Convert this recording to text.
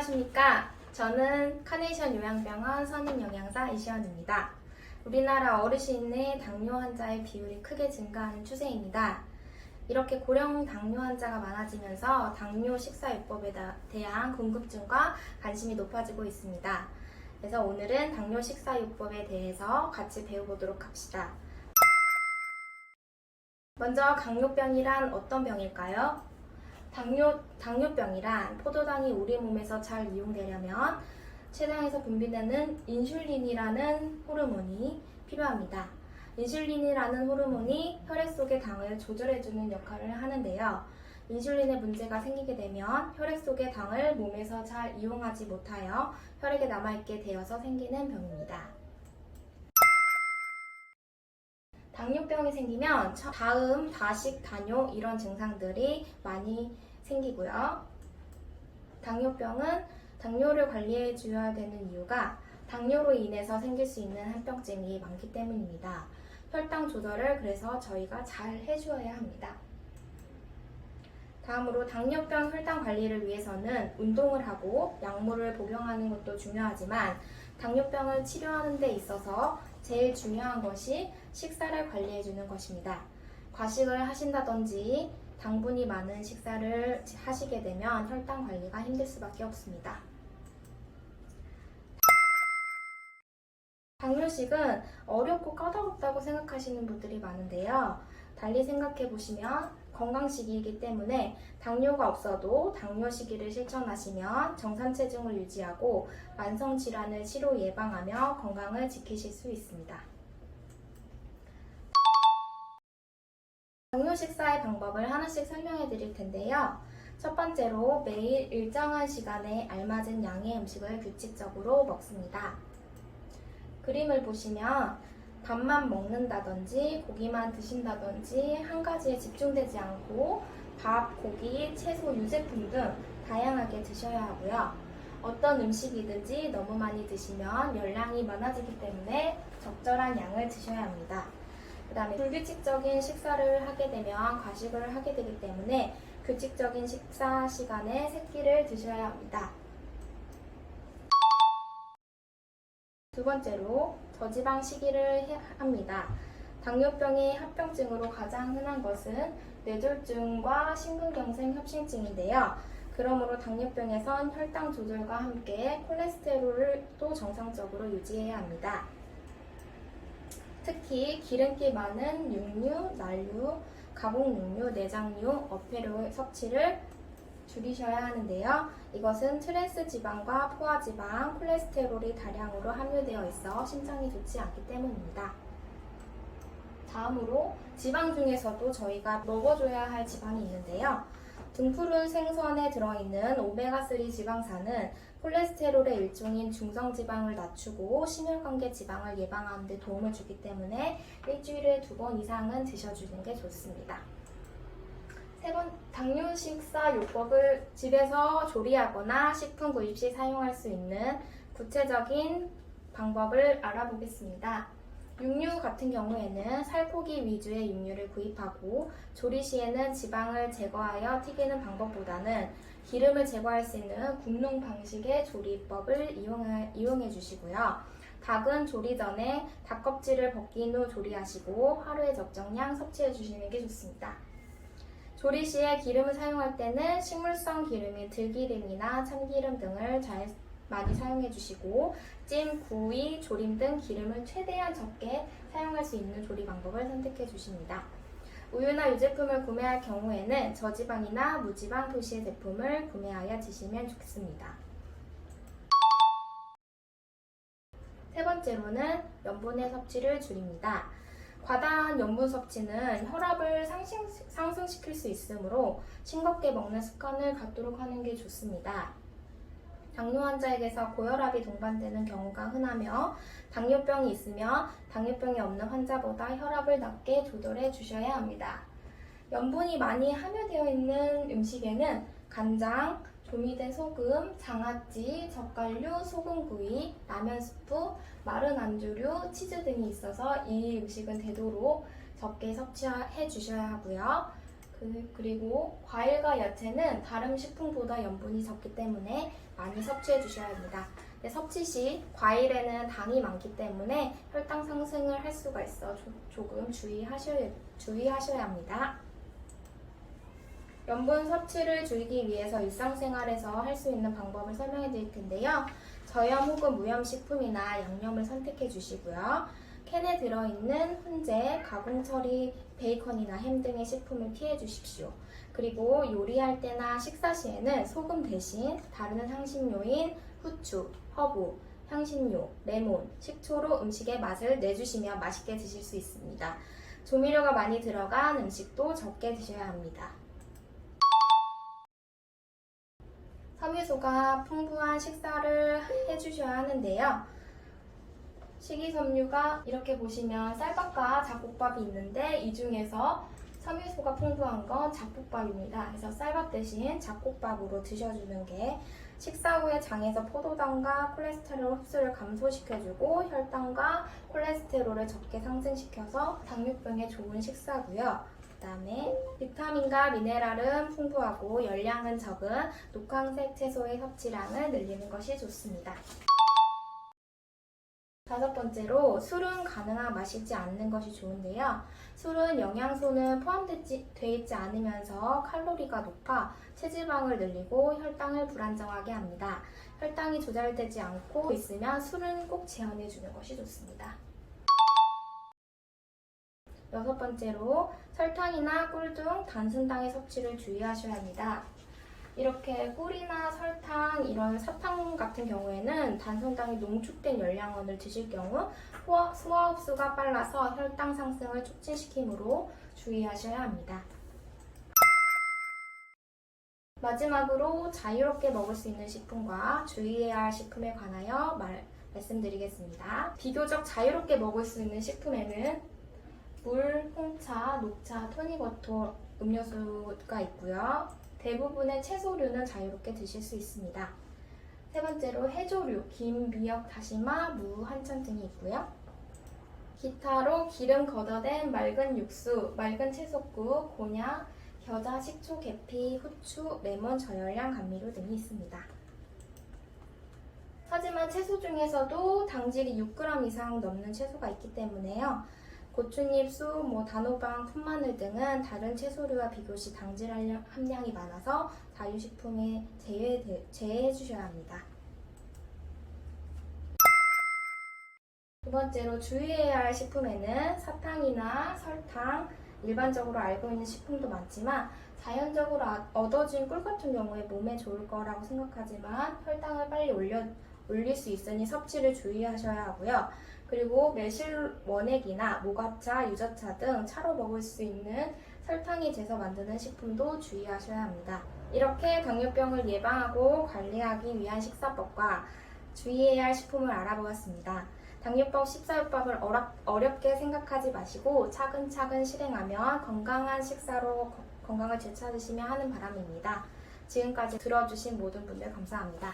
안녕하십니까. 저는 카네이션 요양병원 선임영양사 이시연입니다. 우리나라 어르신의 당뇨 환자의 비율이 크게 증가하는 추세입니다. 이렇게 고령 당뇨 환자가 많아지면서 당뇨 식사요법에 대한 궁금증과 관심이 높아지고 있습니다. 그래서 오늘은 당뇨 식사요법에 대해서 같이 배워보도록 합시다. 먼저 당뇨병이란 어떤 병일까요? 당뇨병이란 포도당이 우리 몸에서 잘 이용되려면 췌장에서 분비되는 인슐린이라는 호르몬이 필요합니다. 인슐린이라는 호르몬이 혈액 속의 당을 조절해주는 역할을 하는데요. 인슐린에 문제가 생기게 되면 혈액 속의 당을 몸에서 잘 이용하지 못하여 혈액에 남아있게 되어서 생기는 병입니다. 당뇨병이 생기면 다음, 다식, 다뇨 이런 증상들이 많이 생기고요. 당뇨병은 당뇨를 관리해 줘야 되는 이유가 당뇨로 인해서 생길 수 있는 합병증이 많기 때문입니다. 혈당 조절을 그래서 저희가 잘 해주어야 합니다. 다음으로 당뇨병 혈당 관리를 위해서는 운동을 하고 약물을 복용하는 것도 중요하지만 당뇨병을 치료하는 데 있어서 제일 중요한 것이 식사를 관리해주는 것입니다. 과식을 하신다든지 당분이 많은 식사를 하시게 되면 혈당 관리가 힘들 수밖에 없습니다. 당뇨식은 어렵고 까다롭다고 생각하시는 분들이 많은데요. 달리 생각해 보시면 건강식이기 때문에 당뇨가 없어도 당뇨 시기를 실천하시면 정상 체중을 유지하고 만성 질환을 치료 예방하며 건강을 지키실 수 있습니다. 당뇨 식사의 방법을 하나씩 설명해 드릴 텐데요. 첫 번째로 매일 일정한 시간에 알맞은 양의 음식을 규칙적으로 먹습니다. 그림을 보시면 밥만 먹는다든지 고기만 드신다든지 한 가지에 집중되지 않고 밥, 고기, 채소, 유제품 등 다양하게 드셔야 하고요. 어떤 음식이든지 너무 많이 드시면 열량이 많아지기 때문에 적절한 양을 드셔야 합니다. 그 다음에 불규칙적인 식사를 하게 되면 과식을 하게 되기 때문에 규칙적인 식사 시간에 새끼를 드셔야 합니다. 두 번째로 저지방 식이를 합니다. 당뇨병의 합병증으로 가장 흔한 것은 뇌졸중과 심근경색 협심증인데요. 그러므로 당뇨병에선 혈당 조절과 함께 콜레스테롤을 또 정상적으로 유지해야 합니다. 특히 기름기 많은 육류, 난류, 가공육류, 내장류, 어패류 섭취를 줄이셔야 하는데요. 이것은 트랜스 지방과 포화 지방, 콜레스테롤이 다량으로 함유되어 있어 심장이 좋지 않기 때문입니다. 다음으로 지방 중에서도 저희가 먹어줘야 할 지방이 있는데요. 등푸른 생선에 들어있는 오메가3 지방산은 콜레스테롤의 일종인 중성지방을 낮추고 심혈관계 지방을 예방하는 데 도움을 주기 때문에 일주일에 2번 이상은 드셔주는 게 좋습니다. 세 번, 당뇨 식사 요법을 집에서 조리하거나 식품 구입 시 사용할 수 있는 구체적인 방법을 알아보겠습니다. 육류 같은 경우에는 살코기 위주의 육류를 구입하고 조리 시에는 지방을 제거하여 튀기는 방법보다는 기름을 제거할 수 있는 굽는 방식의 조리법을 이용해 주시고요. 닭은 조리 전에 닭 껍질을 벗긴 후 조리하시고 하루에 적정량 섭취해 주시는 게 좋습니다. 조리 시에 기름을 사용할 때는 식물성 기름인 들기름이나 참기름 등을 많이 사용해 주시고 찜, 구이, 조림 등 기름을 최대한 적게 사용할 수 있는 조리 방법을 선택해 주십니다. 우유나 유제품을 구매할 경우에는 저지방이나 무지방 표시의 제품을 구매하여 드시면 좋겠습니다. 세 번째로는 염분의 섭취를 줄입니다. 과다한 염분 섭취는 혈압을 상승시킬 수 있으므로 싱겁게 먹는 습관을 갖도록 하는 게 좋습니다. 당뇨 환자에게서 고혈압이 동반되는 경우가 흔하며 당뇨병이 있으면 당뇨병이 없는 환자보다 혈압을 낮게 조절해 주셔야 합니다. 염분이 많이 함유되어 있는 음식에는 간장, 조미된 소금, 장아찌, 젓갈류, 소금구이, 라면 스프, 마른 안주류, 치즈 등이 있어서 이 음식은 되도록 적게 섭취해 주셔야 하고요. 그리고 과일과 야채는 다른 식품보다 염분이 적기 때문에 많이 섭취해 주셔야 합니다. 섭취 시 과일에는 당이 많기 때문에 혈당 상승을 할 수가 있어 조금 주의하셔야 합니다. 염분 섭취를 줄이기 위해서 일상생활에서 할 수 있는 방법을 설명해 드릴 텐데요. 저염 혹은 무염 식품이나 양념을 선택해 주시고요. 캔에 들어있는 훈제, 가공 처리, 베이컨이나 햄 등의 식품을 피해 주십시오. 그리고 요리할 때나 식사 시에는 소금 대신 다른 향신료인 후추, 허브, 향신료, 레몬, 식초로 음식의 맛을 내주시면 맛있게 드실 수 있습니다. 조미료가 많이 들어간 음식도 적게 드셔야 합니다. 섬유소가 풍부한 식사를 해주셔야 하는데요. 식이섬유가 이렇게 보시면 쌀밥과 잡곡밥이 있는데 이 중에서 섬유소가 풍부한 건 잡곡밥입니다. 그래서 쌀밥 대신 잡곡밥으로 드셔주는 게 식사 후에 장에서 포도당과 콜레스테롤 흡수를 감소시켜주고 혈당과 콜레스테롤을 적게 상승시켜서 당뇨병에 좋은 식사고요. 그 다음에 비타민과 미네랄은 풍부하고 열량은 적은 녹황색 채소의 섭취량을 늘리는 것이 좋습니다. 다섯 번째로 술은 가능한 마시지 않는 것이 좋은데요. 술은 영양소는 포함되어 있지 않으면서 칼로리가 높아 체지방을 늘리고 혈당을 불안정하게 합니다. 혈당이 조절되지 않고 있으면 술은 꼭 제한해 주는 것이 좋습니다. 여섯 번째로 설탕이나 꿀 등 단순당의 섭취를 주의하셔야 합니다. 이렇게 꿀이나 설탕, 이런 사탕 같은 경우에는 단순당이 농축된 열량원을 드실 경우 소화 흡수가 빨라서 혈당 상승을 촉진시키므로 주의하셔야 합니다. 마지막으로 자유롭게 먹을 수 있는 식품과 주의해야 할 식품에 관하여 말씀드리겠습니다. 비교적 자유롭게 먹을 수 있는 식품에는 물, 홍차, 녹차, 토닉워터 음료수가 있고요. 대부분의 채소류는 자유롭게 드실 수 있습니다. 세 번째로 해조류, 김, 미역, 다시마, 무, 한천 등이 있고요. 기타로 기름 걷어낸 맑은 육수, 맑은 채소국, 곤약, 겨자, 식초, 계피, 후추, 레몬, 저열량 감미료 등이 있습니다. 하지만 채소 중에서도 당질이 6g 이상 넘는 채소가 있기 때문에요. 고추잎, 쑥, 단호박, 풋마늘 등은 다른 채소류와 비교시 당질 함량이 많아서 자유식품에 제외해 주셔야 합니다. 두 번째로 주의해야 할 식품에는 사탕이나 설탕, 일반적으로 알고 있는 식품도 많지만 자연적으로 얻어진 꿀 같은 경우에 몸에 좋을 거라고 생각하지만 혈당을 빨리 올릴 수 있으니 섭취를 주의하셔야 하고요. 그리고 매실 원액이나 모과차, 유자차 등 차로 먹을 수 있는 설탕이 재서 만드는 식품도 주의하셔야 합니다. 이렇게 당뇨병을 예방하고 관리하기 위한 식사법과 주의해야 할 식품을 알아보았습니다. 당뇨법 식사요법을 어렵게 생각하지 마시고 차근차근 실행하며 건강한 식사로 건강을 되찾으시면 하는 바람입니다. 지금까지 들어주신 모든 분들 감사합니다.